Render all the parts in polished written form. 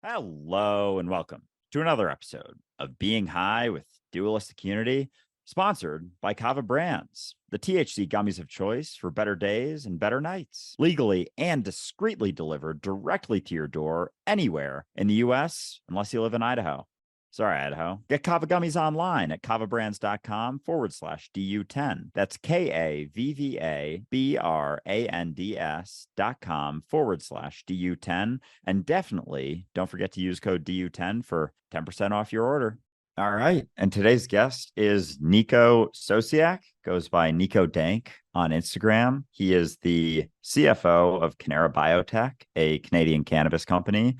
Hello and welcome to another episode of Being High with Dualistic Unity, sponsored by Kava Brands, the THC gummies of choice for better days and better nights, legally and discreetly delivered directly to your door anywhere in the US, unless you live in Idaho. Sorry, Idaho. Get Kava Gummies online at kavabrands.com/DU10. That's KAVVABRANDS.com/DU10. And definitely don't forget to use code DU10 for 10% off your order. All right. And today's guest is Niko Sosiak, goes by Niko Dank on Instagram. He is the CFO of Cannara Biotech, a Canadian cannabis company,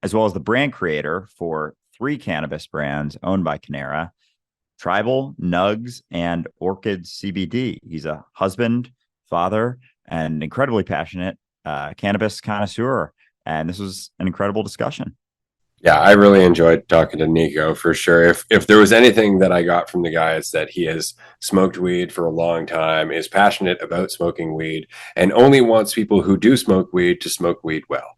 as well as the brand creator for 3 cannabis brands owned by Cannara: Tribal, Nugs, and Orchid CBD. He's a husband, father, and incredibly passionate cannabis connoisseur. And this was an incredible discussion. Yeah, I really enjoyed talking to Niko for sure. If there was anything that I got from the guy, it's that he has smoked weed for a long time, is passionate about smoking weed, and only wants people who do smoke weed to smoke weed well.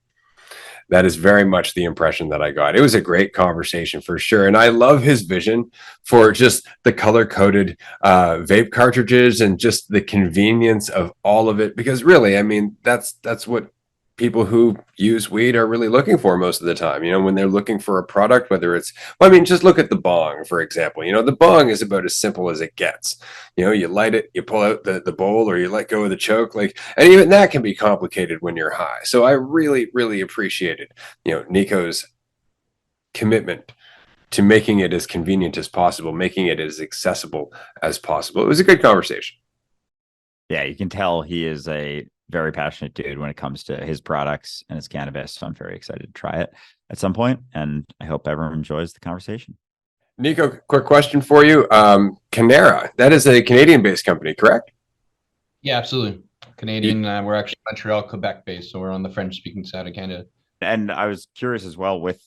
That is very much the impression that I got. It was a great conversation for sure. And I love his vision for just the color-coded vape cartridges and just the convenience of all of it. Because really, I mean, that's what people who use weed are really looking for most of the time. You know, when they're looking for a product, whether it's, well, I mean, just look at the bong, for example. You know, the bong is about as simple as it gets. You know, you light it, you pull out the bowl, or you let go of the choke, like, and even that can be complicated when you're high. So I really, really appreciated, Niko's commitment to making it as convenient as possible, making it as accessible as possible. It was a good conversation. Yeah, you can tell he is a very passionate dude when it comes to his products and his cannabis. So I'm very excited to try it at some point, and I hope everyone enjoys the conversation. Niko, quick question for you. Cannara, that is a Canadian-based company, correct? Yeah, absolutely. Canadian. We're actually Montreal, Quebec based, so we're on the French-speaking side of Canada. And I was curious as well with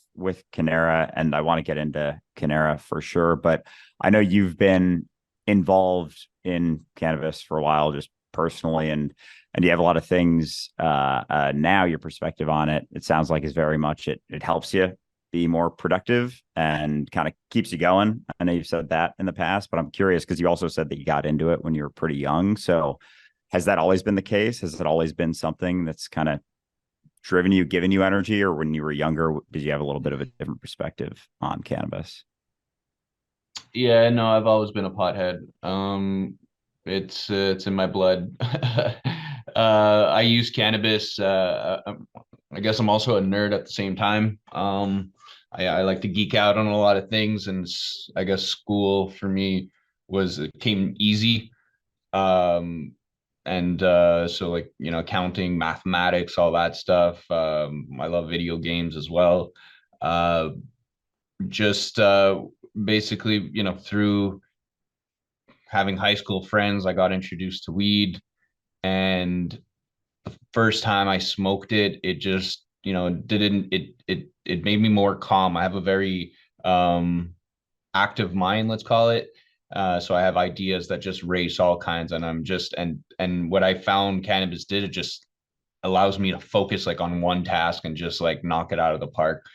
Cannara, and I want to get into Cannara for sure, but I know you've been involved in cannabis for a while, just personally, and you have a lot of things now. Your perspective on it sounds like is very much it helps you be more productive and kind of keeps you going. I know you've said that in the past, but I'm curious because you also said that you got into it when you were pretty young. So has that always been the case? Has it always been something that's kind of driven you, given you energy, or when you were younger, did you have a little bit of a different perspective on cannabis? Yeah, no, I've always been a pothead. It's in my blood. I use cannabis. I guess I'm also a nerd at the same time. I like to geek out on a lot of things, and I guess school for me came easy. So like, accounting, mathematics, all that stuff. I love video games as well. Just basically, through having high school friends, I got introduced to weed, and the first time I smoked it, it just, didn't it made me more calm. I have a very active mind, let's call it. So I have ideas that just race all kinds, and I'm just and what I found cannabis did, it just allows me to focus like on one task and just like knock it out of the park.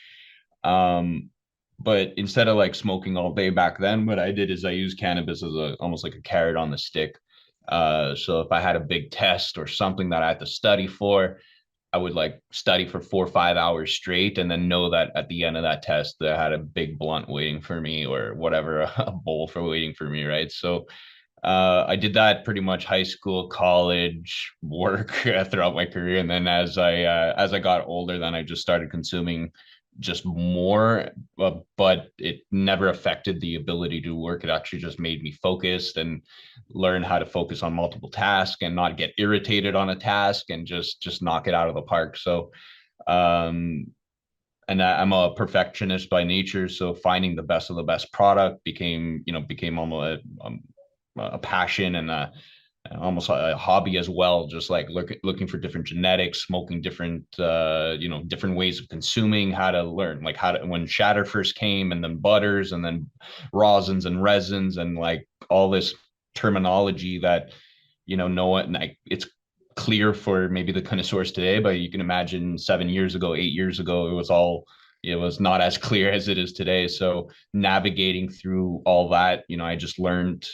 But instead of like smoking all day back then, what I did is I used cannabis as almost like a carrot on the stick. So if I had a big test or something that I had to study for, I would like study for 4 or 5 hours straight, and then know that at the end of that test, that I had a big blunt waiting for me, or whatever, a bowl for waiting for me, right? So I did that pretty much high school, college, work, throughout my career, and then as I got older, then I just started consuming just more, but it never affected the ability to work. It actually just made me focused and learn how to focus on multiple tasks and not get irritated on a task and just knock it out of the park. So and I'm a perfectionist by nature, so finding the best of the best product became almost a passion, and almost a hobby as well. Just like looking for different genetics, smoking different different ways of consuming, how to learn, like when shatter first came, and then butters, and then rosins and resins, and like all this terminology that no one, like, it's clear for maybe the connoisseurs today, but you can imagine 7 years ago, 8 years ago, it was all it was not as clear as it is today. So navigating through all that, I just learned,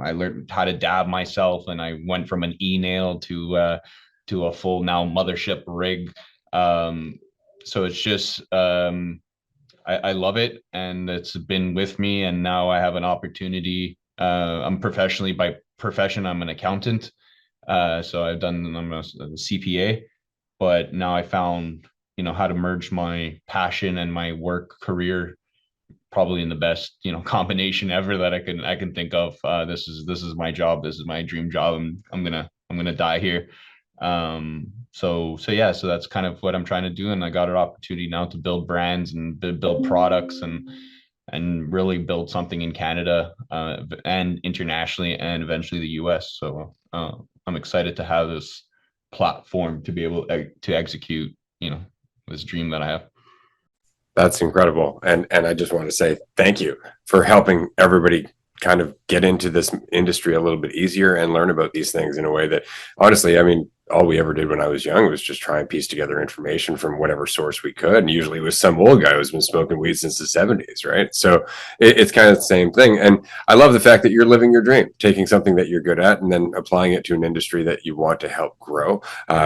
I learned how to dab myself, and I went from an e-nail to a full now mothership rig. So it's just I love it, and it's been with me. And now I have an opportunity. I'm professionally, by profession, I'm an accountant. So I'm a CPA, but now I found, how to merge my passion and my work career probably in the best, combination ever that I can think of. This is my job. This is my dream job. I'm gonna die here. So yeah, so that's kind of what I'm trying to do, and I got an opportunity now to build brands and build products and really build something in Canada, and internationally, and eventually the US. So I'm excited to have this platform to be able to execute, this dream that I have. That's incredible. And I just want to say thank you for helping everybody kind of get into this industry a little bit easier and learn about these things in a way that, honestly, I mean, all we ever did when I was young was just try and piece together information from whatever source we could. And usually it was some old guy who's been smoking weed since the 70s, right? So it's kind of the same thing. And I love the fact that you're living your dream, taking something that you're good at and then applying it to an industry that you want to help grow.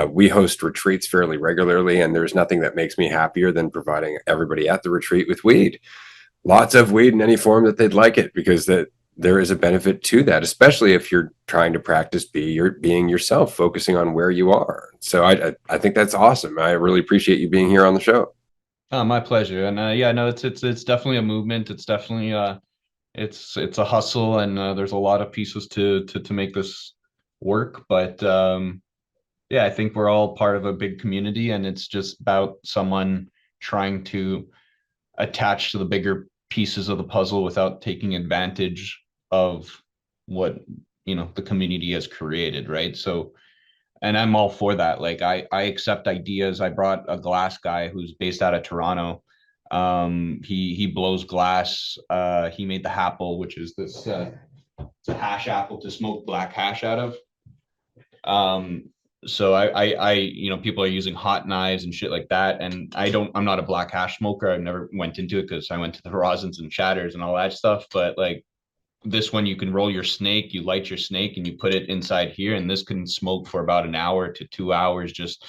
We host retreats fairly regularly, and there's nothing that makes me happier than providing everybody at the retreat with weed. Lots of weed in any form that they'd like it, because there is a benefit to that, especially if you're trying to practice being yourself, focusing on where you are. So I think that's awesome. I really appreciate you being here on the show. Oh, my pleasure. And yeah, no, it's definitely a movement. It's definitely it's a hustle, and there's a lot of pieces to make this work. But yeah, I think we're all part of a big community, and it's just about someone trying to attach to the bigger pieces of the puzzle without taking advantage of what, the community has created, right? So, and I'm all for that. Like I accept ideas. I brought a glass guy who's based out of Toronto. He blows glass. He made the Happle, which is this it's a hash apple to smoke black hash out of. So people are using hot knives and shit like that, and I'm not a black hash smoker. I've never went into it because I went to the rosins and shatters and all that stuff. But like this one, you can roll your snake, you light your snake, and you put it inside here, and this can smoke for about an hour to 2 hours. Just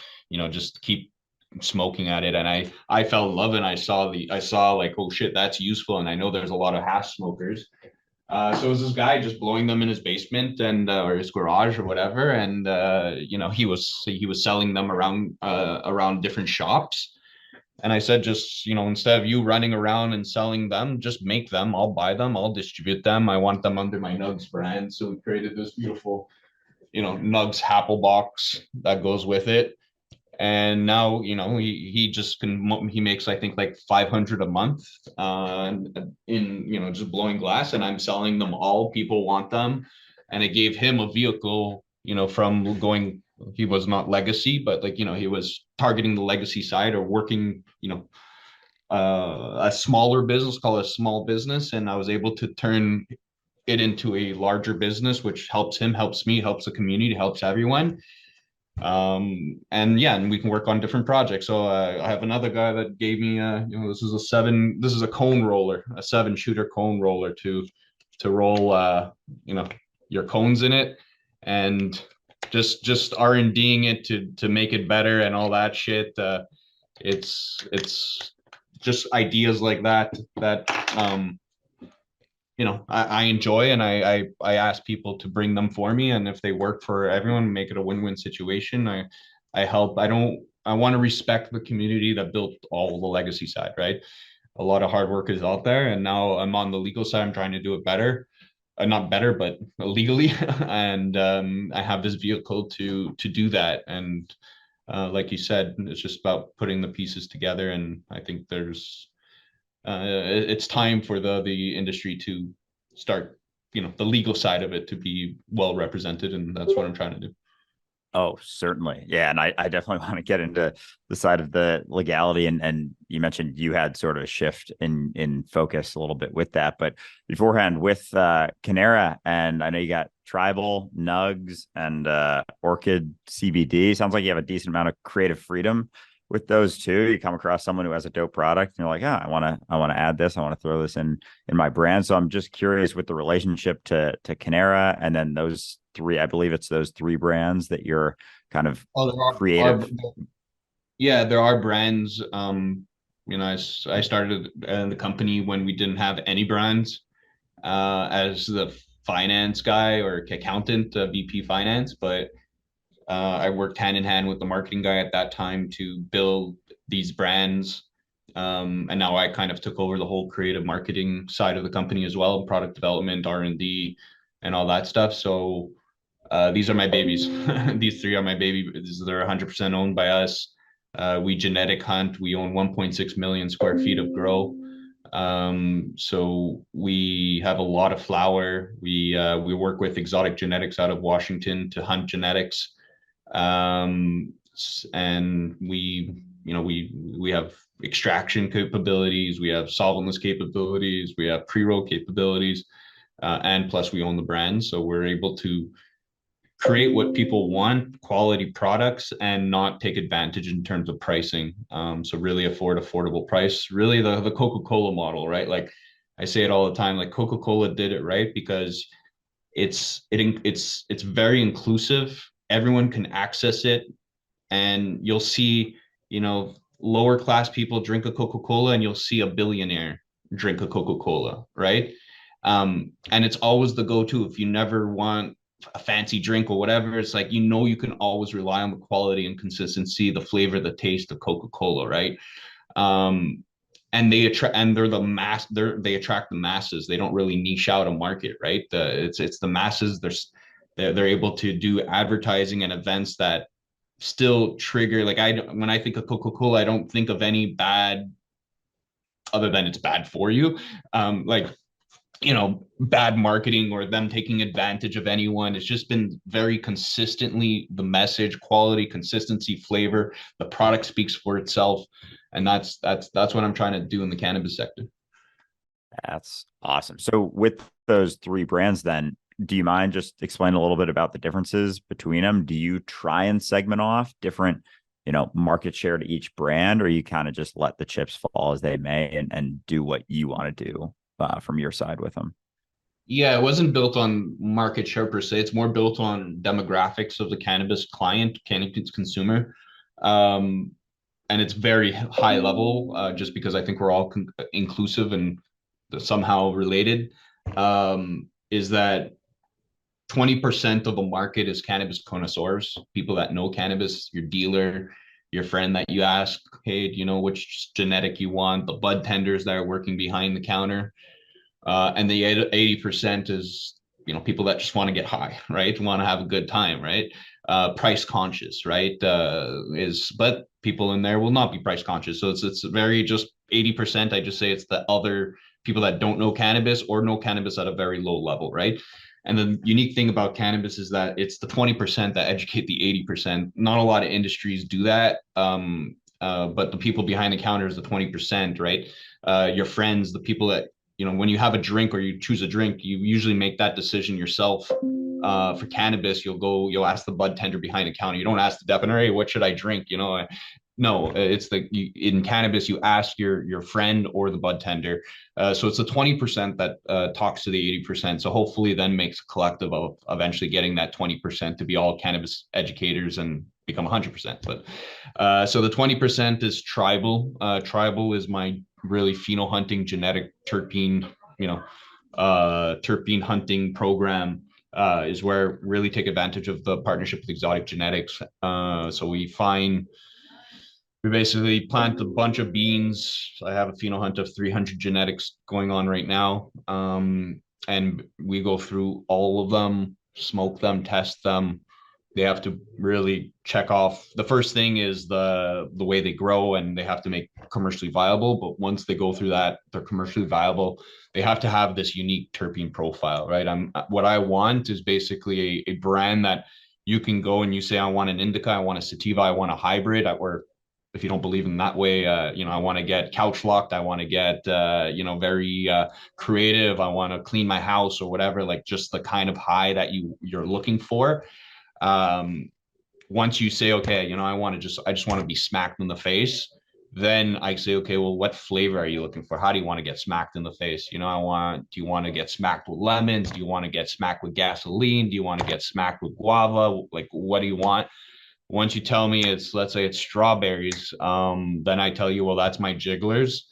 keep smoking at it. And I fell in love, and I saw like, oh shit, that's useful. And I know there's a lot of hash smokers. So it was this guy just blowing them in his basement and or his garage or whatever, and he was selling them around different shops. And I said, just instead of you running around and selling them, just make them. I'll buy them. I'll distribute them. I want them under my Nugs brand. So we created this beautiful, Nugs Happle box that goes with it. And now he makes, I think, like 500 a month in just blowing glass, and I'm selling them all. People want them, and it gave him a vehicle, from going. He was not legacy, but like he was targeting the legacy side or working a smaller business, call it a small business, and I was able to turn it into a larger business, which helps him, helps me, helps the community, helps everyone. And yeah, and we can work on different projects. So I have another guy that gave me this is a cone roller, a 7-shooter cone roller to roll your cones in it, and just R&Ding it to make it better and all that shit. It's just ideas like that I enjoy, and I ask people to bring them for me, and if they work for everyone, make it a win-win situation. I help. I want to respect the community that built all the legacy side, right? A lot of hard work is out there, and now I'm on the legal side. I'm trying to do it better, not better, but legally. And I have this vehicle to do that. And like you said, it's just about putting the pieces together. And I think it's time for the industry to start, the legal side of it to be well represented, and that's what I'm trying to do. Oh, certainly. Yeah. And I definitely want to get into the side of the legality. And you mentioned you had sort of a shift in focus a little bit with that. But beforehand with Cannara, and I know you got Tribal, Nugs, and Orchid CBD. Sounds like you have a decent amount of creative freedom with those two, you come across someone who has a dope product and you're like, yeah, I want to add this. I want to throw this in my brand. So I'm just curious with the relationship to Cannara and then those three, I believe it's those three brands that you're kind of Oh, creative. yeah, there are brands. I started the company when we didn't have any brands, as the finance guy or accountant, VP finance, but I worked hand in hand with the marketing guy at that time to build these brands. And now I kind of took over the whole creative marketing side of the company as well, product development, R&D, and all that stuff. So these are my babies. These three are my babies. They're 100% owned by us. We genetic hunt. We own 1.6 million square feet of grow. So we have a lot of flower. We work with exotic genetics out of Washington to hunt genetics. And we have extraction capabilities, we have solventless capabilities, we have pre-roll capabilities, and plus we own the brand, so we're able to create what people want, quality products, and not take advantage in terms of pricing. So really affordable price, really the Coca-Cola model, right? Like I say it all the time, like Coca-Cola did it right because it's very inclusive. Everyone can access it, and you'll see, lower class people drink a Coca-Cola, and you'll see a billionaire drink a Coca-Cola, right? And it's always the go-to if you never want a fancy drink or whatever. It's like you can always rely on the quality and consistency, the flavor, the taste of Coca-Cola, right? And they're the mass. They attract the masses. They don't really niche out a market, right? It's the masses. They're able to do advertising and events that still trigger. Like when I think of Coca-Cola, I don't think of any bad, other than it's bad for you. Like bad marketing or them taking advantage of anyone. It's just been very consistently the message, quality, consistency, flavor. The product speaks for itself, and that's what I'm trying to do in the cannabis sector. That's awesome. So with those three brands, then, do you mind just explain a little bit about the differences between them? Do you try and segment off different, market share to each brand, or you kind of just let the chips fall as they may and do what you want to do from your side with them? Yeah, it wasn't built on market share per se. It's more built on demographics of the cannabis client, cannabis consumer. And it's very high level, just because I think we're all inclusive and somehow related. Is that 20% of the market is cannabis connoisseurs, people that know cannabis, your dealer, your friend that you ask, hey, do you know which genetic you want? The bud tenders that are working behind the counter. And the 80% is, people that just want to get high, right? Want to have a good time, right? Price conscious, right? But people in there will not be price conscious. So it's very just 80%. I just say it's the other people that don't know cannabis or know cannabis at a very low level, right? And the unique thing about cannabis is that it's the 20% that educate the 80%. Not a lot of industries do that. But the people behind the counter is the 20%, right? Your friends, the people that, when you have a drink or you choose a drink, you usually make that decision yourself. For cannabis, you'll ask the bud tender behind the counter. You don't ask the depender, hey, what should I drink? No, it's in cannabis, you ask your friend or the bud tender. So it's the 20% that talks to the 80%. So hopefully then makes a collective of eventually getting that 20% to be all cannabis educators and become 100%. But so the 20% is tribal. Tribal is my really pheno hunting genetic terpene, terpene hunting program. Is where really take advantage of the partnership with exotic genetics. So we basically plant a bunch of beans. I have a pheno hunt of 300 genetics going on right now. And we go through all of them, smoke them, test them. They have to really check off. The first thing is the way they grow, and they have to make commercially viable. But once they go through that, they're commercially viable. They have to have this unique terpene profile, right? What I want is basically a brand that you can go and you say, I want an indica, I want a sativa, I want a hybrid, or if you don't believe in that way, I want to get couch locked, I want to get, very creative, I want to clean my house or whatever, like just the kind of high that you're looking for. once you say, okay, I just want to be smacked in the face, then I say, okay, well, what flavor are you looking for? How do you want to get smacked in the face? Do you want to get smacked with lemons? Do you want to get smacked with gasoline? Do you want to get smacked with guava? Like, what do you want? Once you tell me let's say it's strawberries, then I tell you, well, that's my jigglers.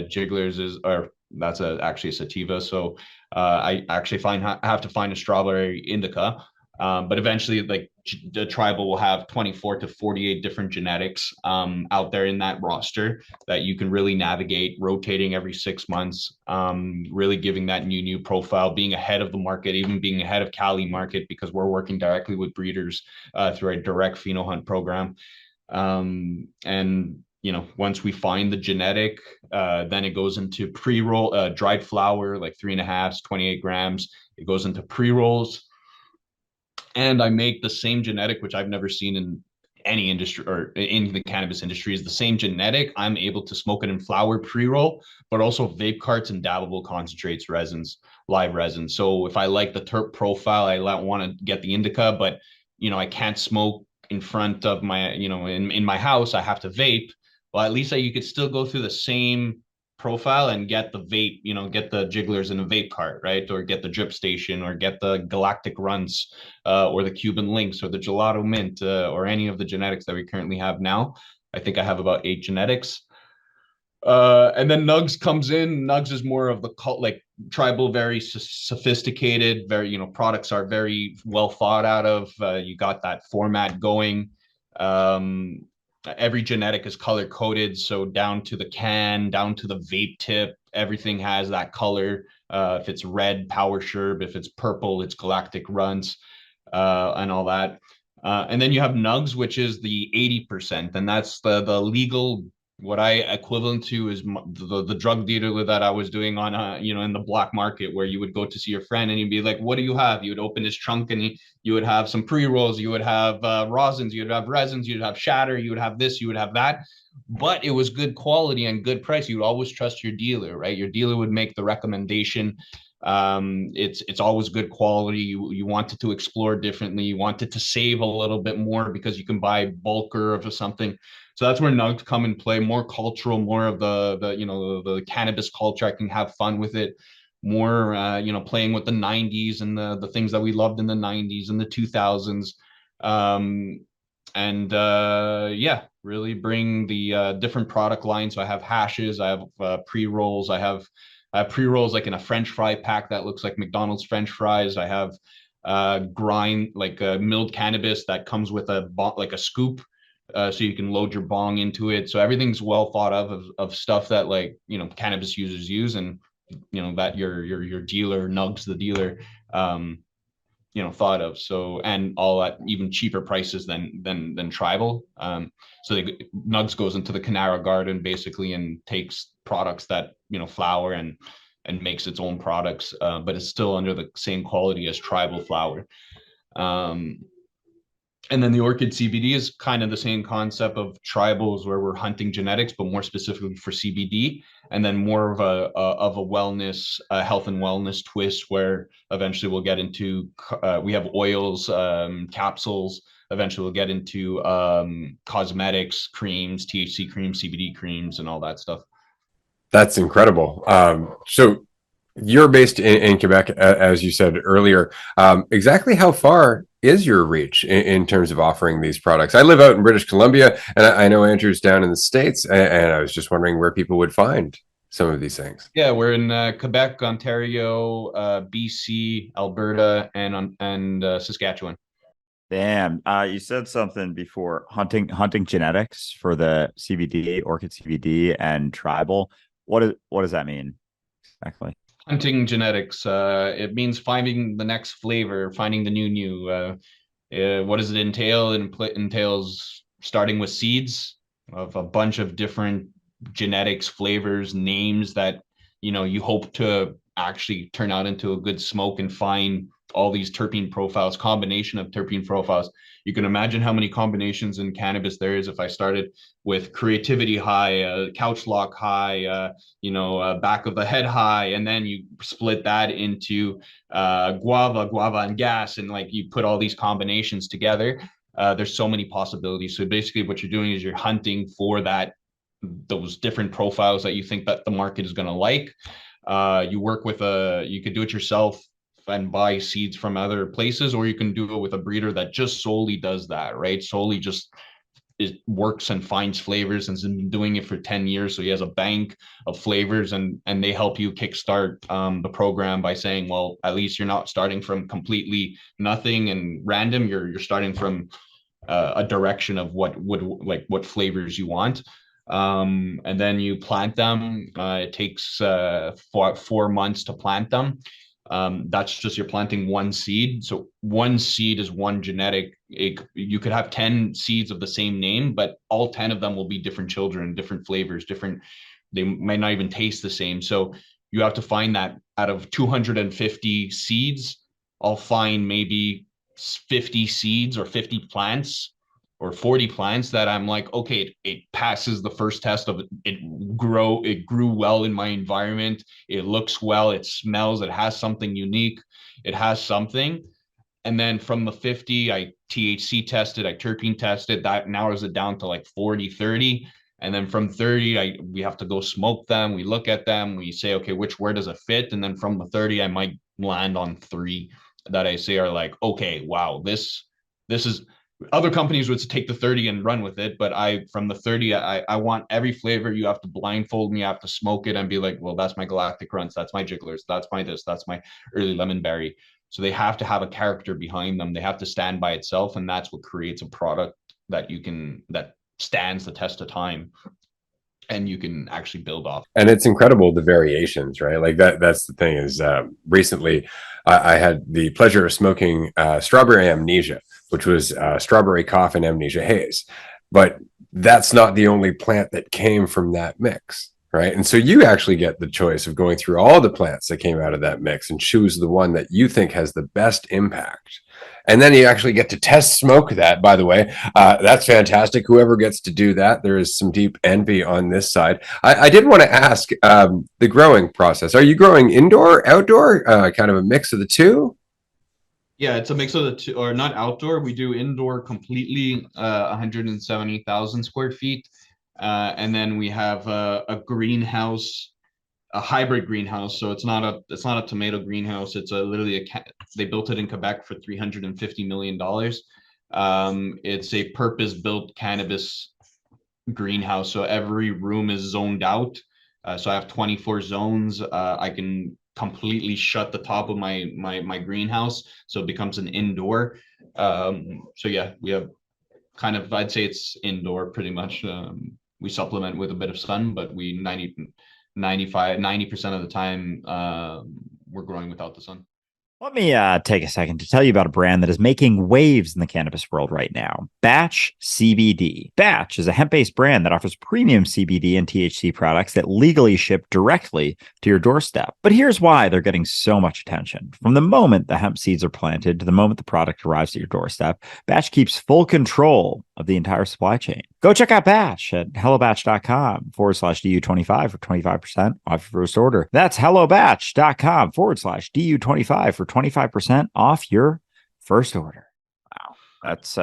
Jigglers is, or that's actually a sativa. So I actually have to find a strawberry indica. But eventually, like the tribal will have 24 to 48 different genetics out there in that roster that you can really navigate, rotating every 6 months, really giving that new profile, being ahead of the market, even being ahead of Cali market, because we're working directly with breeders through a direct pheno hunt program. And once we find the genetic, then it goes into pre-roll, dried flower, like 3.5, 28 grams. It goes into pre-rolls, and I make the same genetic, which I've never seen in any industry or in the cannabis industry, is the same genetic. I'm able to smoke it in flower pre-roll, but also vape carts and dabbable concentrates, resins, live resin. So if I like the terp profile, I want to get the indica, but I can't smoke in front of my, in my house, I have to vape. Well, at least you could still go through the same profile and get the vape, get the jigglers in a vape cart, right? Or get the drip station, or get the galactic runts, or the Cuban links, or the gelato mint, or any of the genetics that we currently have now. I think I have about 8 genetics. And then Nugs comes in. Nugs is more of the cult, like tribal, very sophisticated, very, products are very well thought out of. You got that format going. Every genetic is color coded, so down to the can, down to the vape tip, everything has that color. If it's red, Power Sherb; if it's purple, it's Galactic Runs, and all that. And then you have Nugs, which is the 80%, and that's the legal. What I equivalent to is the drug dealer that I was doing on, in the black market, where you would go to see your friend and you'd be like, "What do you have?" You would open his trunk and you would have some pre-rolls, you would have rosins, you would have resins, you'd have shatter, you would have this, you would have that. But it was good quality and good price. You would always trust your dealer, right? Your dealer would make the recommendation. It's always good quality. You wanted to explore differently. You wanted to save a little bit more because you can buy bulker of something. So that's where Nugs come and play, more cultural, more of the cannabis culture. I can have fun with it more, playing with the 90s and the things that we loved in the 90s and the 2000s. Yeah, really bring the different product lines. So I have hashes, I have pre-rolls, I have pre-rolls like in a French fry pack that looks like McDonald's French fries. I have grind, like milled cannabis that comes with like a scoop, so you can load your bong into it. So everything's well thought of stuff that, like, cannabis users use, and that your dealer, Nugs the dealer, thought of. So, and all at even cheaper prices than tribal. So Nugs goes into the Cannara garden basically and takes products that flower and makes its own products, but it's still under the same quality as tribal flower. And then the Orchid CBD is kind of the same concept of tribals, where we're hunting genetics, but more specifically for CBD, and then more of a wellness, health and wellness twist, where eventually we'll get into, we have oils, capsules. Eventually we'll get into cosmetics, creams, THC creams, CBD creams, and all that stuff. That's incredible. So you're based in Quebec, as you said earlier. Exactly how far is your reach in terms of offering these products? I live out in British Columbia, and I know Andrew's down in the States, and I was just wondering where people would find some of these things. Yeah, we're in Quebec, Ontario, BC, Alberta, and Saskatchewan. Damn. You said something before, hunting genetics for the CBD, Orchid CBD, and tribal. What does that mean exactly? Hunting genetics. It means finding the next flavor, finding the new. What does it entail? It entails starting with seeds of a bunch of different genetics, flavors, names that you hope to actually turn out into a good smoke, and find all these terpene profiles, combination of terpene profiles. You can imagine how many combinations in cannabis there is. If I started with creativity high, couch lock high, back of the head high, and then you split that into guava and gas, and like you put all these combinations together. There's so many possibilities. So basically what you're doing is you're hunting for those different profiles that you think that the market is going to like. You work with you could do it yourself and buy seeds from other places, or you can do it with a breeder that just solely does that, right? Solely just it works and finds flavors and has been doing it for 10 years. So he has a bank of flavors, and they help you kickstart the program by saying, well, at least you're not starting from completely nothing and random. You're starting from a direction of what flavors you want. And then you plant them. It takes 4 months to plant them. That's just you're planting one seed. So one seed is one genetic. You could have 10 seeds of the same name, but all 10 of them will be different children, different flavors, different. They might not even taste the same. So you have to find that out of 250 seeds, I'll find maybe 50 seeds or 50 plants or 40 plants that I'm like, okay, it passes the first test of it grew well in my environment. It looks well, it smells, it has something unique, it has something. And then from the 50, I THC tested, I terpene tested, that narrows it down to like 40, 30. And then from 30, we have to go smoke them. We look at them, we say, okay, where does it fit? And then from the 30, I might land on 3 that I say are like, okay, wow, this is, other companies would take the 30 and run with it, but from the 30, I want every flavor. You have to blindfold me, you have to smoke it and be like, well, that's my galactic runts, that's my jigglers, that's my this, that's my early lemon berry. So they have to have a character behind them. They have to stand by itself, and that's what creates a product that stands the test of time and you can actually build off. And it's incredible, the variations, right? Like that's the thing is recently I had the pleasure of smoking strawberry amnesia, which was strawberry cough and amnesia haze. But that's not the only plant that came from that mix, right? And so you actually get the choice of going through all the plants that came out of that mix and choose the one that you think has the best impact. And then you actually get to test smoke that, by the way. That's fantastic. Whoever gets to do that, there is some deep envy on this side. I did want to ask the growing process. Are you growing indoor, outdoor, kind of a mix of the two? Yeah, it's a mix of the two, or not outdoor. We do indoor completely, 170,000 square feet. And then we have a greenhouse, a hybrid greenhouse. So it's not a tomato greenhouse. It's they built it in Quebec for $350 million. It's a purpose-built cannabis greenhouse. So every room is zoned out. So I have 24 zones. I can completely shut the top of my greenhouse, so it becomes an indoor. So yeah, we have kind of, I'd say it's indoor pretty much. We supplement with a bit of sun, but 90% of the time we're growing without the sun. Let me take a second to tell you about a brand that is making waves in the cannabis world right now. Batch CBD. Batch is a hemp-based brand that offers premium CBD and THC products that legally ship directly to your doorstep. But here's why they're getting so much attention. From the moment the hemp seeds are planted to the moment the product arrives at your doorstep, Batch keeps full control of the entire supply chain. Go check out Batch at hellobatch.com/DU25 for 25% off your first order. That's hellobatch.com/DU25 for 25% off your first order. Wow. That's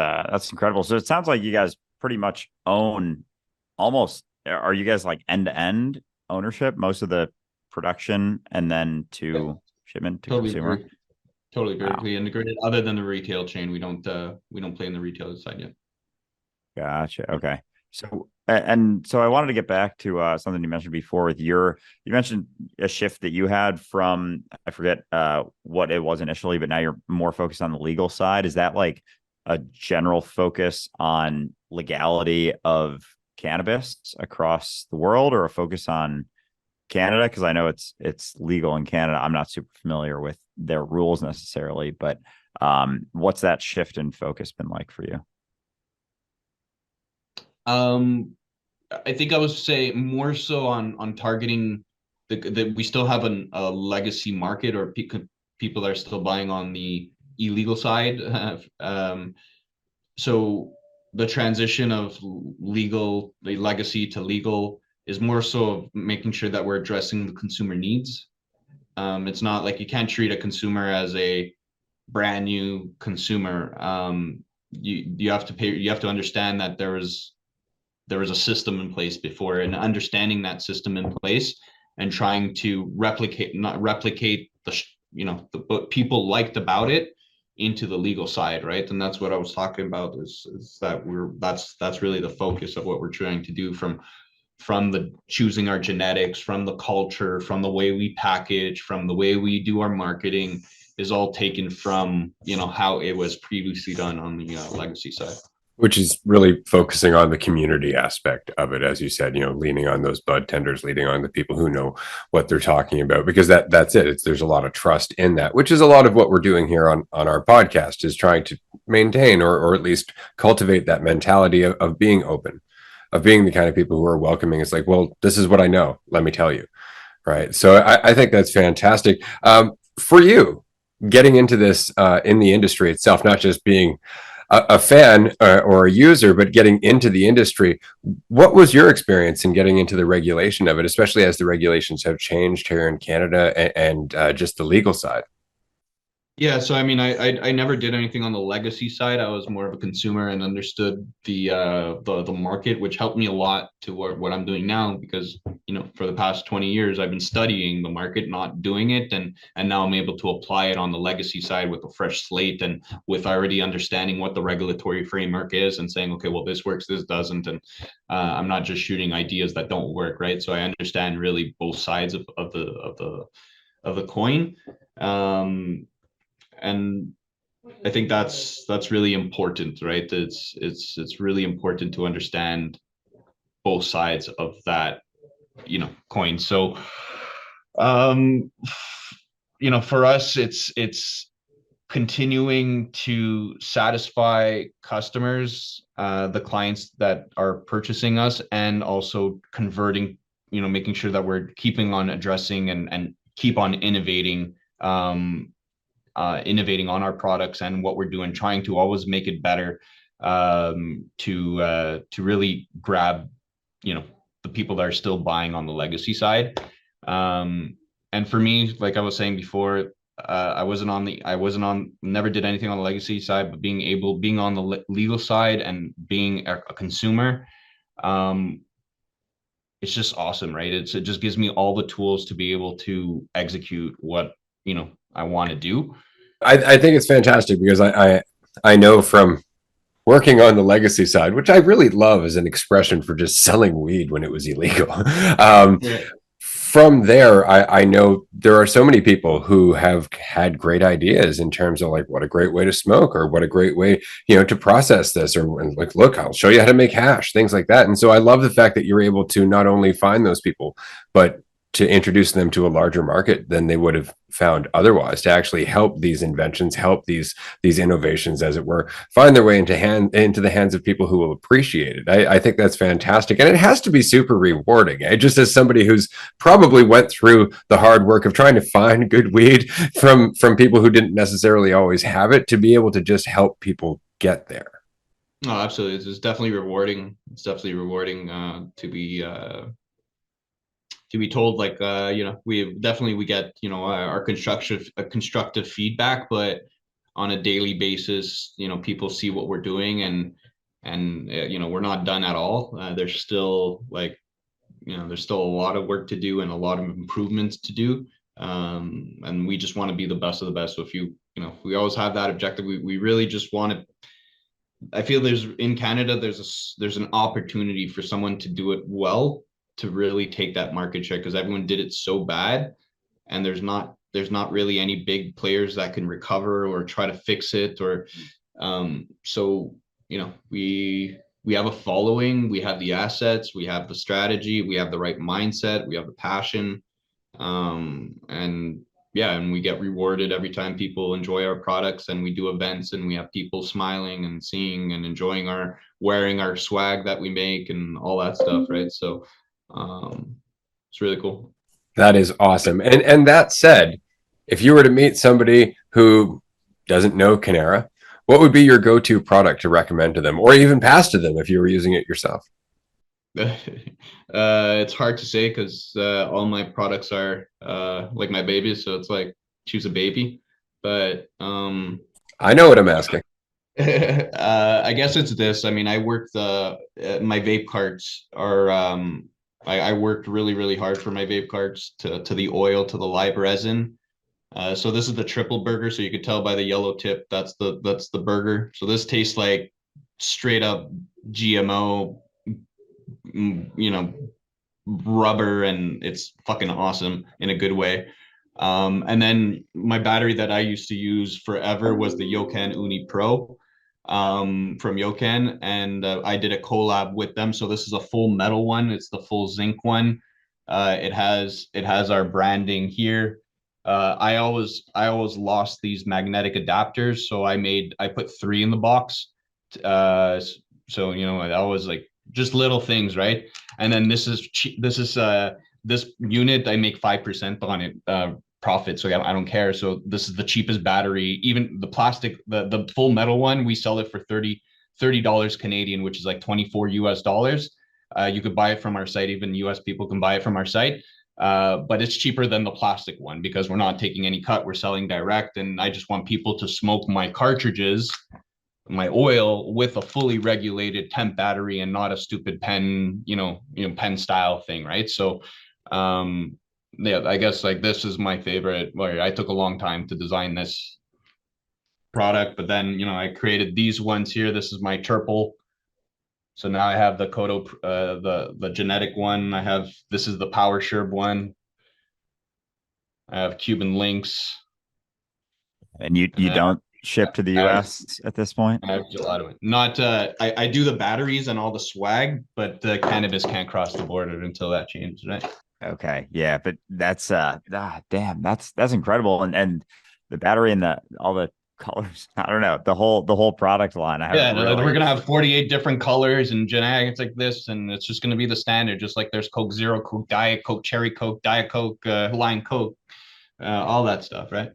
incredible. So it sounds like you guys pretty much own almost, are you guys like end-to-end ownership, most of the production and then to shipment to consumer? Totally vertically integrated. Other than the retail chain, we don't play in the retail side yet. Gotcha. Okay. So I wanted to get back to something you mentioned before with you mentioned a shift that you had from, I forget what it was initially, but now you're more focused on the legal side. Is that like a general focus on legality of cannabis across the world, or a focus on Canada? Because I know it's legal in Canada. I'm not super familiar with their rules necessarily, but what's that shift in focus been like for you? I think I would say more so on targeting we still have a legacy market, or people that are still buying on the illegal side. So the transition of the legacy to legal is more so of making sure that we're addressing the consumer needs. It's not like you can't treat a consumer as a brand new consumer. you have to pay, you have to understand that there was a system in place before, and understanding that system in place and trying to not replicate what people liked about it into the legal side, right? And that's what I was talking about, is that that's really the focus of what we're trying to do, from the choosing our genetics, from the culture, from the way we package, from the way we do our marketing, is all taken from how it was previously done on the legacy side. Which is really focusing on the community aspect of it, as you said, leaning on those bud tenders, leaning on the people who know what they're talking about, because that's it. There's a lot of trust in that, which is a lot of what we're doing here on our podcast, is trying to maintain or at least cultivate that mentality of being open, of being the kind of people who are welcoming. It's like, well, this is what I know, let me tell you. Right. So I think that's fantastic. For you, getting into this in the industry itself, not just being a fan or a user, but getting into the industry, what was your experience in getting into the regulation of it, especially as the regulations have changed here in Canada and just the legal side? Yeah, so I mean, I never did anything on the legacy side. I was more of a consumer and understood the market, which helped me a lot to what I'm doing now, because for the past 20 years I've been studying the market, not doing it, and now I'm able to apply it on the legacy side with a fresh slate, and with already understanding what the regulatory framework is, and saying, okay, well, this works, this doesn't, and I'm not just shooting ideas that don't work, right? So I understand really both sides of the coin. And I think that's really important, right? It's really important to understand both sides of that coin. So for us, it's continuing to satisfy customers, the clients that are purchasing us, and also converting, making sure that we're keeping on addressing and keep on innovating, innovating on our products and what we're doing, trying to always make it better, to really grab the people that are still buying on the legacy side. And for me, like I was saying before, never did anything on the legacy side, but being on the legal side and being a consumer, it's just awesome, right? It just gives me all the tools to be able to execute what I want to do. I think it's fantastic, because I know from working on the legacy side, which I really love as an expression for just selling weed when it was illegal. Yeah. From there, I know there are so many people who have had great ideas in terms of like, what a great way to smoke, or what a great way, to process this, or like, look, I'll show you how to make hash, things like that. And so I love the fact that you're able to not only find those people, but to introduce them to a larger market than they would have found otherwise, to actually help these inventions, help these innovations, as it were, find their way into the hands of people who will appreciate it. I think that's fantastic, and it has to be super rewarding. Just as somebody who's probably went through the hard work of trying to find good weed from people who didn't necessarily always have it, to be able to just help people get there. Oh, absolutely. It's definitely rewarding. It's definitely rewarding to be told, like, we get our constructive feedback, but on a daily basis, people see what we're doing, and we're not done at all. There's still there's still a lot of work to do and a lot of improvements to do, and we just want to be the best of the best. So if we always have that objective, we really just want to. I feel in Canada there's an opportunity for someone to do it well, to really take that market share, because everyone did it so bad, and there's not really any big players that can recover or try to fix it, or so we have a following, we have the assets, we have the strategy, we have the right mindset, we have the passion, and yeah, and we get rewarded every time people enjoy our products, and we do events, and we have people smiling and seeing and enjoying wearing our swag that we make and all that stuff, right? So it's really cool. That is awesome. And that said, if you were to meet somebody who doesn't know Cannara, what would be your go-to product to recommend to them, or even pass to them if you were using it yourself? It's hard to say, because all my products are like my babies, so it's like choose a baby. But I know what I'm asking. I guess it's this. I mean, I worked my vape carts are I worked really, really hard for my vape carts to the oil, to the live resin. So this is the triple burger. So you could tell by the yellow tip, that's the burger. So this tastes like straight up GMO, you know, rubber, and it's fucking awesome in a good way. And then my battery that I used to use forever was the Yokan Uni Pro from Yokan, and I did a collab with them. So this is a full metal one. It's the full zinc one. It has our branding here. I always lost these magnetic adapters, so I put three in the box. Uh, so I was like just little things, right? And then this unit I make 5% on it profit, so I don't care. So this is the cheapest battery. Even the plastic, the full metal one, we sell it for $30 Canadian, which is like 24 US dollars. You could buy it from our site. Even US people can buy it from our site. But it's cheaper than the plastic one because we're not taking any cut. We're selling direct, and I just want people to smoke my cartridges, my oil, with a fully regulated temp battery and not a stupid pen, pen style thing, right? So, yeah, I guess like this is my favorite. Where I took a long time to design this product, but then I created these ones here. This is my Turple. So now I have the Kodo, the genetic one. This is the Power Sherb one. I have Cuban Links, And you and you then don't ship to the I have, US at this point? I have gelato. Not I do the batteries and all the swag, but the cannabis can't cross the border until that changes, right? Okay. Yeah, but that's damn, that's incredible. And the battery and the all the colors, I don't know, the whole product line. I haven't Yeah, no, we're really. gonna have 48 different colors and genetics like this, and it's just gonna be the standard, just like there's Coke Zero, Coke Diet Coke, Cherry Coke, Diet Coke, Hawaiian Coke, all that stuff, right?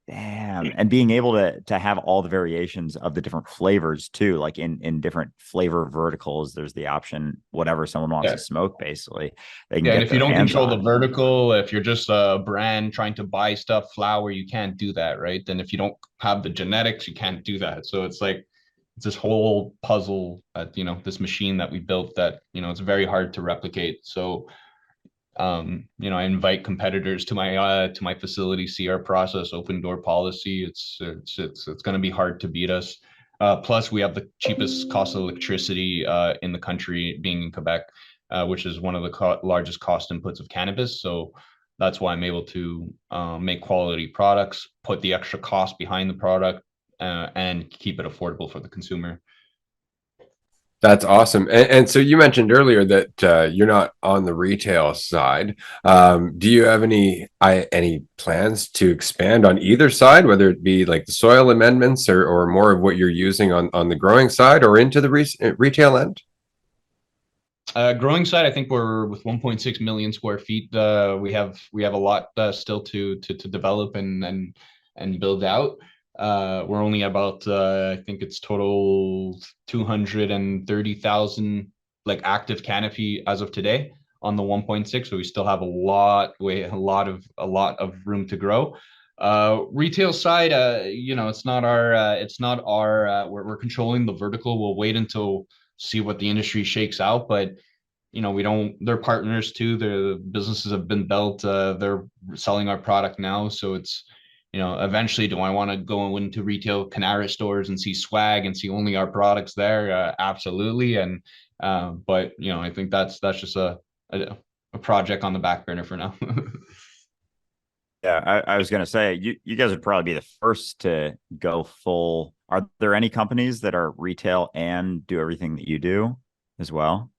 Damn. And being able to have all the variations of the different flavors too, like in different flavor verticals, there's the option, whatever someone wants to Yeah. smoke, basically, they can Yeah, and get if you their don't hands control the on. vertical, if you're just a brand trying to buy stuff, flour, you can't do that, right? Then if you don't have the genetics, you can't do that. So it's like it's this whole puzzle that this machine that we built that it's very hard to replicate. So I invite competitors to my facility, see our process, open door policy. It's going to be hard to beat us. Plus, we have the cheapest cost of electricity in the country, being in Quebec, which is one of the largest cost inputs of cannabis. So that's why I'm able to make quality products, put the extra cost behind the product, and keep it affordable for the consumer. That's awesome. And so you mentioned earlier that you're not on the retail side. Do you have any plans to expand on either side, whether it be like the soil amendments or more of what you're using on the growing side or into the retail end? Growing side, I think we're with 1.6 million square feet. We have a lot still to develop and build out. We're only about I think it's total 230,000 like active canopy as of today on the 1.6. So we still have a lot of room to grow. Retail side, we're controlling the vertical. We'll wait until see what the industry shakes out, but we don't, they're partners too. The businesses have been built. They're selling our product now. So it's, eventually, do I want to go into retail Cannara stores and see swag and see only our products there? Absolutely. And, but, I think that's just a project on the back burner for now. Yeah, I was gonna say you guys would probably be the first to go full. Are there any companies that are retail and do everything that you do as well?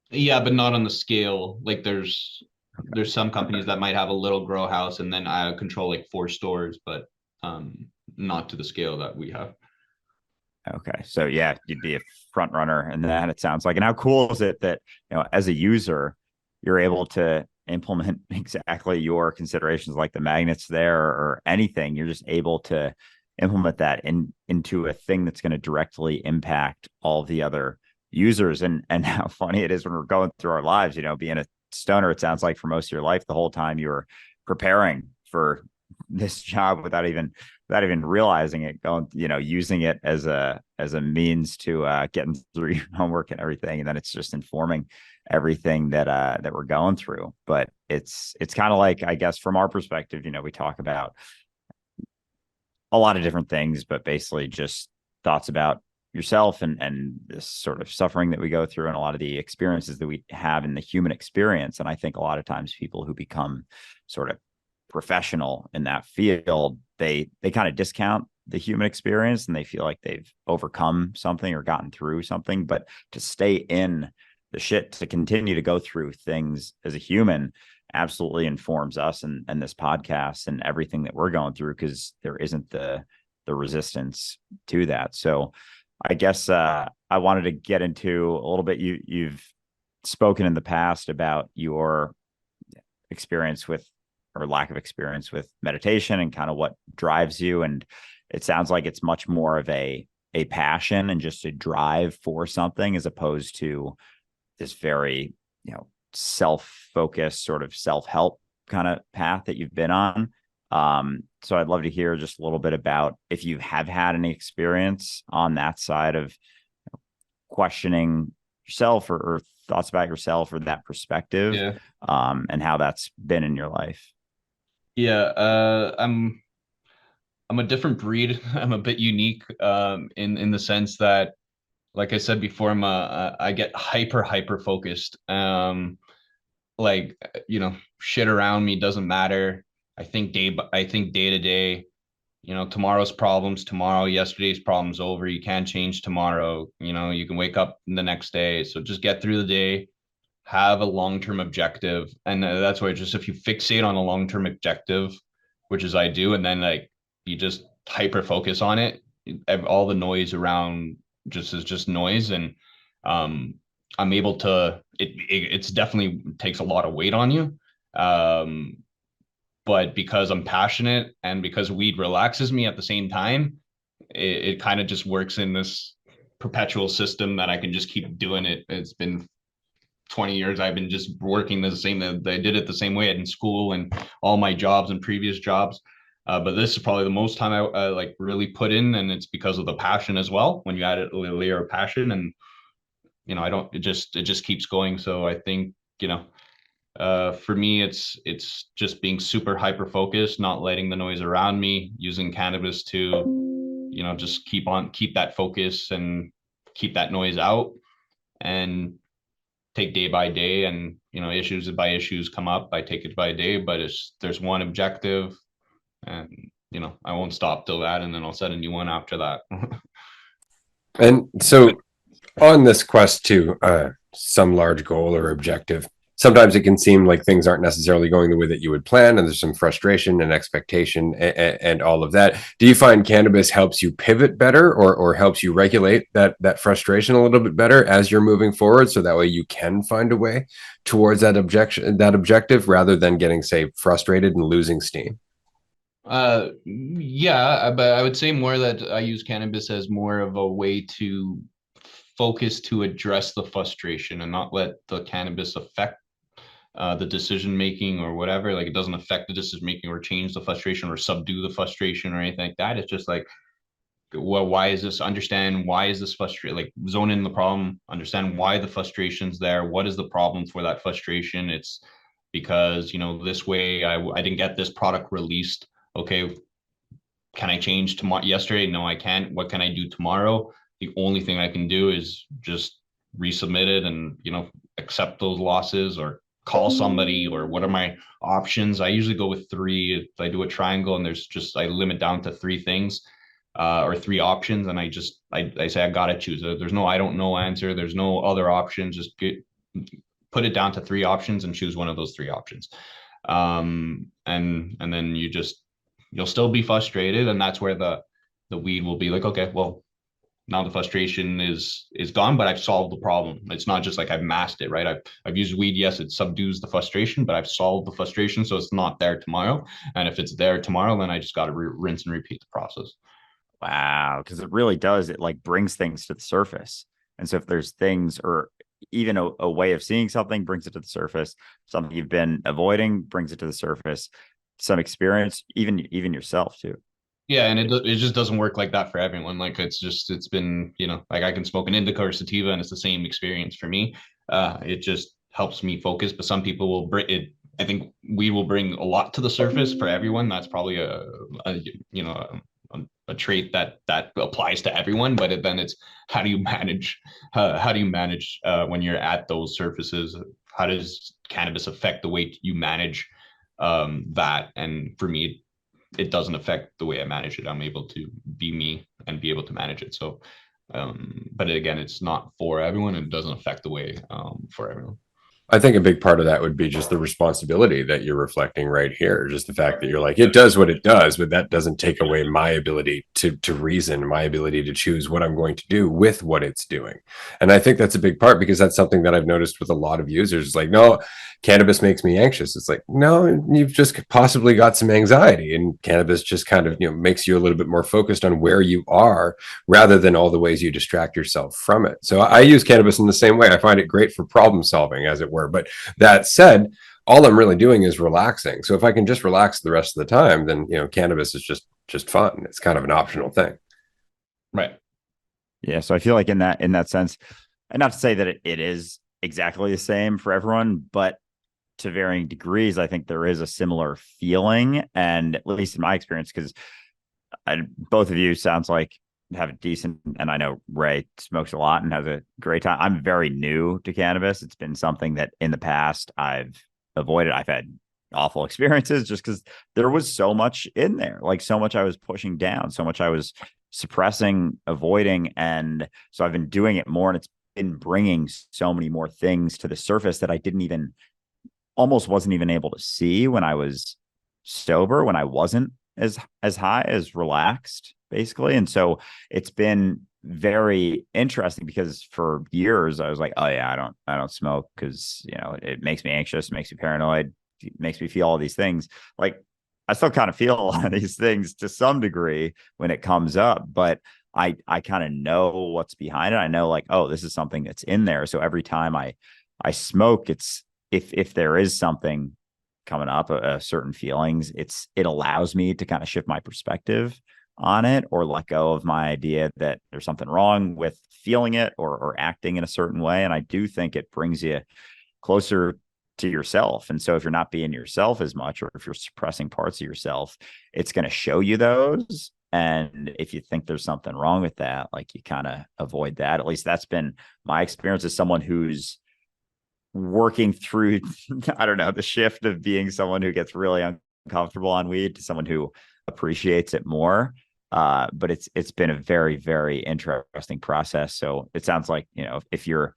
Yeah, but not on the scale. Like there's some companies that might have a little grow house and then I control like 4 stores, but not to the scale that we have. Okay. So yeah, you'd be a front runner in that, it sounds like. And how cool is it that, as a user, you're able to implement exactly your considerations like the magnets there or anything. You're just able to implement that into a thing that's going to directly impact all the other users. And how funny it is when we're going through our lives, being a stoner, it sounds like for most of your life, the whole time you were preparing for this job without without even realizing it, going, using it as a means to getting through your homework and everything, and then it's just informing everything that we're going through. But it's kind of like, I guess, from our perspective, we talk about a lot of different things, but basically just thoughts about yourself and this sort of suffering that we go through and a lot of the experiences that we have in the human experience. And I think a lot of times people who become sort of professional in that field, they kind of discount the human experience and they feel like they've overcome something or gotten through something. But to stay in the shit, to continue to go through things as a human, absolutely informs us and this podcast and everything that we're going through, because there isn't the resistance to that. So I guess I wanted to get into a little bit. You've spoken in the past about your experience with, or lack of experience with, meditation and kind of what drives you. And it sounds like it's much more of a passion and just a drive for something, as opposed to this very, self-focused sort of self-help kind of path that you've been on. So I'd love to hear just a little bit about if you have had any experience on that side of questioning yourself or thoughts about yourself or that perspective, Yeah. And how that's been in your life. Yeah. I'm a different breed. I'm a bit unique, in the sense that, like I said before, I get hyper focused. Like, shit around me doesn't matter. I think day to day. Tomorrow's problems tomorrow, yesterday's problems over. You can't change tomorrow. You can wake up the next day. So just get through the day, have a long-term objective. And that's why, just if you fixate on a long-term objective, which is I do, and then like you just hyper focus on it, all the noise around just is just noise. And I'm able to, it's definitely takes a lot of weight on you. But because I'm passionate and because weed relaxes me at the same time, it kind of just works in this perpetual system that I can just keep doing it. It's been 20 years. I've been just working the same, I did it the same way in school and all my jobs and previous jobs. But this is probably the most time I like really put in, and it's because of the passion as well. When you add a layer of passion, and it just keeps going. So I think, for me, it's just being super hyper focused, not letting the noise around me, using cannabis to, just keep that focus and keep that noise out, and take day by day. And issues by issues come up, I take it by day, but there's one objective, and I won't stop till that, and then I'll set a new one after that. And so on this quest to some large goal or objective, sometimes it can seem like things aren't necessarily going the way that you would plan, and there's some frustration and expectation and all of that. Do you find cannabis helps you pivot better, or helps you regulate that frustration a little bit better as you're moving forward, so that way you can find a way towards that objective, rather than getting, say, frustrated and losing steam? Yeah, but I would say more that I use cannabis as more of a way to focus, to address the frustration, and not let the cannabis affect the decision making or whatever. Like, it doesn't affect the decision making or change the frustration or subdue the frustration or anything like that. It's just like, well, why is this? Understand why is this frustrated? Like, zone in the problem, understand why the frustration's there. What is the problem for that frustration? It's because this way I didn't get this product released. Okay, can I change tomorrow? Yesterday, no, I can't. What can I do tomorrow? The only thing I can do is just resubmit it and accept those losses, or call somebody, or what are my options? I usually go with three. If I do a triangle and I limit down to three things, or three options, and I say I gotta choose. There's no I don't know answer. There's no other options. Just put it down to three options and choose one of those three options. And then you'll still be frustrated, and that's where the weed will be like, okay, well, now the frustration is gone, but I've solved the problem. It's not just like I've masked it, right? I've used weed. Yes, it subdues the frustration, but I've solved the frustration, so it's not there tomorrow. And if it's there tomorrow, then I just got to rinse and repeat the process. Wow, because it really does. It like brings things to the surface. And so if there's things, or even a way of seeing something, brings it to the surface. Something you've been avoiding brings it to the surface. Some experience, even yourself too. Yeah, and it just doesn't work like that for everyone. Like it's been, like I can smoke an indica or sativa and it's the same experience for me. It just helps me focus, but some people will bring it. I think we will bring a lot to the surface for everyone. That's probably a you know a trait that applies to everyone. But then it's how do you manage when you're at those surfaces? How does cannabis affect the way you manage that? And for me, it doesn't affect the way I manage it. I'm able to be me and be able to manage it. So, but again, it's not for everyone and it doesn't affect the way for everyone. I think a big part of that would be just the responsibility that you're reflecting right here. Just the fact that you're like, it does what it does, but that doesn't take away my ability to reason, my ability to choose what I'm going to do with what it's doing. And I think that's a big part because that's something that I've noticed with a lot of users. It's like, no, cannabis makes me anxious. It's like, no, you've just possibly got some anxiety, and cannabis just kind of, makes you a little bit more focused on where you are rather than all the ways you distract yourself from it. So I use cannabis in the same way. I find it great for problem solving, as it were. But that said, all I'm really doing is relaxing. So if I can just relax the rest of the time, then cannabis is just fun. It's kind of an optional thing. Right. Yeah. So I feel like in that sense, and not to say that it is exactly the same for everyone, but to varying degrees, I think there is a similar feeling. And at least in my experience, because both of you sounds like have a decent, and I know Ray smokes a lot and has a great time. I'm very new to cannabis. It's been something that in the past I've avoided. I've had awful experiences just because there was so much in there, like so much I was pushing down, so much I was suppressing, avoiding. And so I've been doing it more, and it's been bringing so many more things to the surface that I didn't even, almost wasn't even able to see when I was sober, when I wasn't as high, as relaxed, basically. And so it's been very interesting because for years I was like, oh yeah, I don't smoke because it makes me anxious, makes me paranoid, makes me feel all these things. Like I still kind of feel a lot of these things to some degree when it comes up, but I kind of know what's behind it. I know, like, oh, this is something that's in there. So every time I smoke, it's, if there is something coming up, certain feelings, it allows me to kind of shift my perspective on it, or let go of my idea that there's something wrong with feeling it or acting in a certain way. And I do think it brings you closer to yourself. And so if you're not being yourself as much, or if you're suppressing parts of yourself, it's going to show you those. And if you think there's something wrong with that, like, you kind of avoid that. At least that's been my experience as someone who's working through I don't know, the shift of being someone who gets really uncomfortable on weed to someone who appreciates it more. But it's been a very, very interesting process. So it sounds like, if you're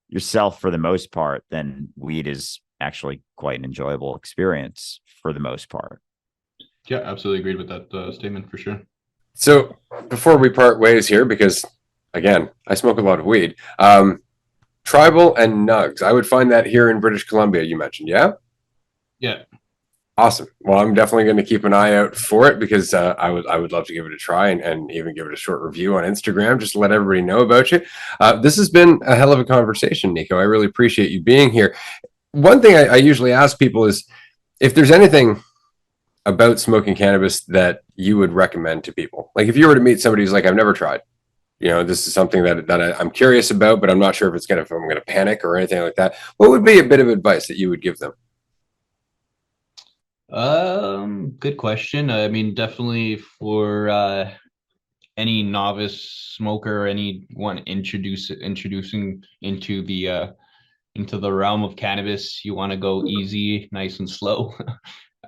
yourself for the most part, then weed is actually quite an enjoyable experience for the most part. Yeah, absolutely agreed with that statement for sure. So before we part ways here, because again, I smoke a lot of weed. Tribal and Nugs. I would find that here in British Columbia, you mentioned, yeah? Yeah. Awesome. Well, I'm definitely going to keep an eye out for it because I would love to give it a try and even give it a short review on Instagram just to let everybody know about you. This has been a hell of a conversation, Niko. I really appreciate you being here. One thing I usually ask people is if there's anything about smoking cannabis that you would recommend to people. Like if you were to meet somebody who's like, I've never tried, this is something that I'm curious about, but I'm not sure if I'm going to panic or anything like that. What would be a bit of advice that you would give them? Good question. I mean, definitely for any novice smoker, anyone introducing into the realm of cannabis, you want to go easy, nice and slow.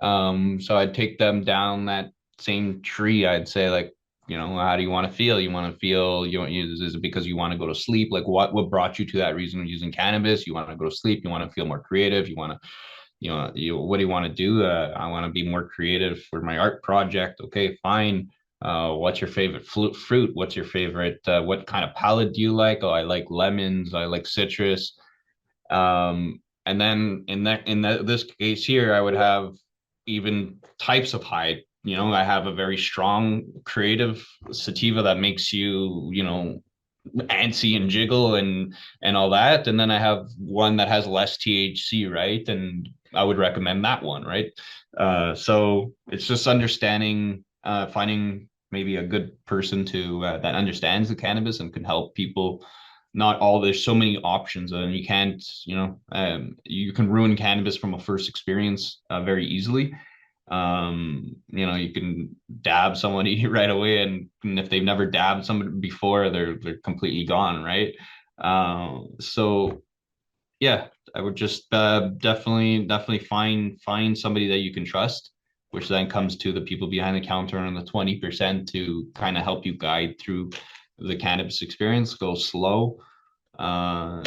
So I'd take them down that same tree. I'd say, like, how do you want to feel? You want to feel, is it because you want to go to sleep? Like what brought you to that reason of using cannabis? You want to go to sleep, you want to feel more creative, you want to, what do you want to do? I want to be more creative for my art project. Okay, fine. What's your favorite fruit? What's your favorite, what kind of palette do you like? Oh, I like lemons, I like citrus. And then this case here, I would have even types of hide. I have a very strong creative sativa that makes you, antsy and jiggle and all that. And then I have one that has less THC, right? And I would recommend that one, right? So it's just understanding finding maybe a good person to that understands the cannabis and can help people. Not all, there's so many options, and you can't, you can ruin cannabis from a first experience very easily. You can dab somebody right away, and if they've never dabbed somebody before, they're completely gone, right? So yeah, I would just definitely find somebody that you can trust, which then comes to the people behind the counter and the 20% to kind of help you guide through the cannabis experience. Go slow, and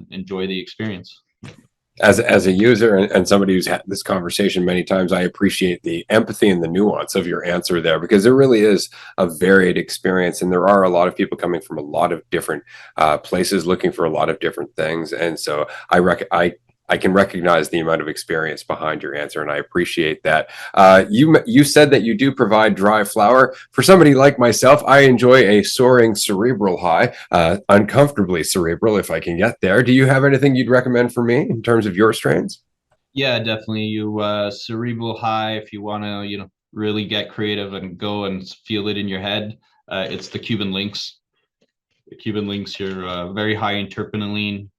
enjoy the experience. As a user and somebody who's had this conversation many times, I appreciate the empathy and the nuance of your answer there, because there really is a varied experience, and there are a lot of people coming from a lot of different places looking for a lot of different things. And so I can recognize the amount of experience behind your answer, and I appreciate that. You said that you do provide dry flower. For somebody like myself, I enjoy a soaring cerebral high, uncomfortably cerebral if I can get there. Do you have anything you'd recommend for me in terms of your strains? Yeah, definitely. You cerebral high, if you want to, really get creative and go and feel it in your head. It's the Cuban links. The Cuban links, you're very high in terpinolene,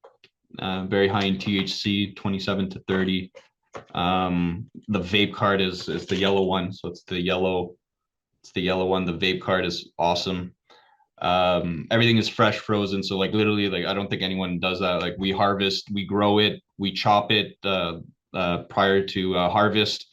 very high in THC, 27 to 30. The vape card is the yellow one, so it's the yellow one. The vape card is awesome. Everything is fresh frozen, so like literally, like I don't think anyone does that. Like we harvest, we grow it, we chop it prior to harvest.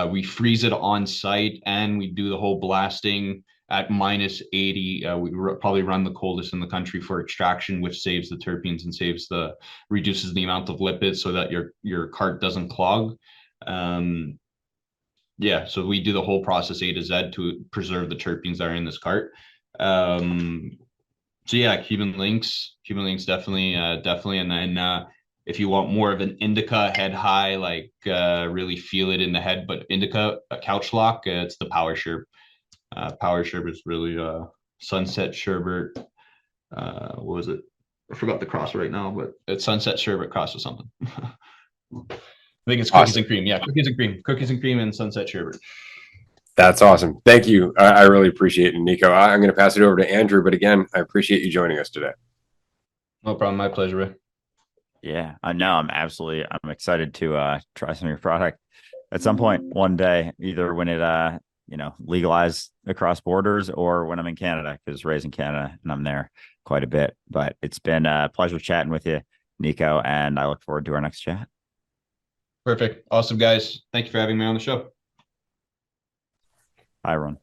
We freeze it on site, and we do the whole blasting at minus 80. We probably run the coldest in the country for extraction, which saves the terpenes and reduces the amount of lipids so that your cart doesn't clog. Yeah, so we do the whole process A to Z to preserve the terpenes that are in this cart. So yeah, Cuban links definitely, and then if you want more of an indica head high, like really feel it in the head, but indica couch lock, it's the Power Sherb. Power Sherb is really Sunset Sherbet. What was it? I forgot the cross right now, but it's Sunset Sherbet cross or something. I think it's cookies and cream. Yeah, cookies and cream, and Sunset Sherbet. That's awesome. Thank you. I really appreciate it, Niko. I'm going to pass it over to Andrew, but again, I appreciate you joining us today. No problem. My pleasure, Ray. Yeah, I know. I'm excited to try some of your product at some point one day, either when it legalized across borders or when I'm in Canada, because raised in Canada and I'm there quite a bit. But it's been a pleasure chatting with you, Niko, and I look forward to our next chat. Perfect. Awesome, guys. Thank you for having me on the show. Bye, everyone.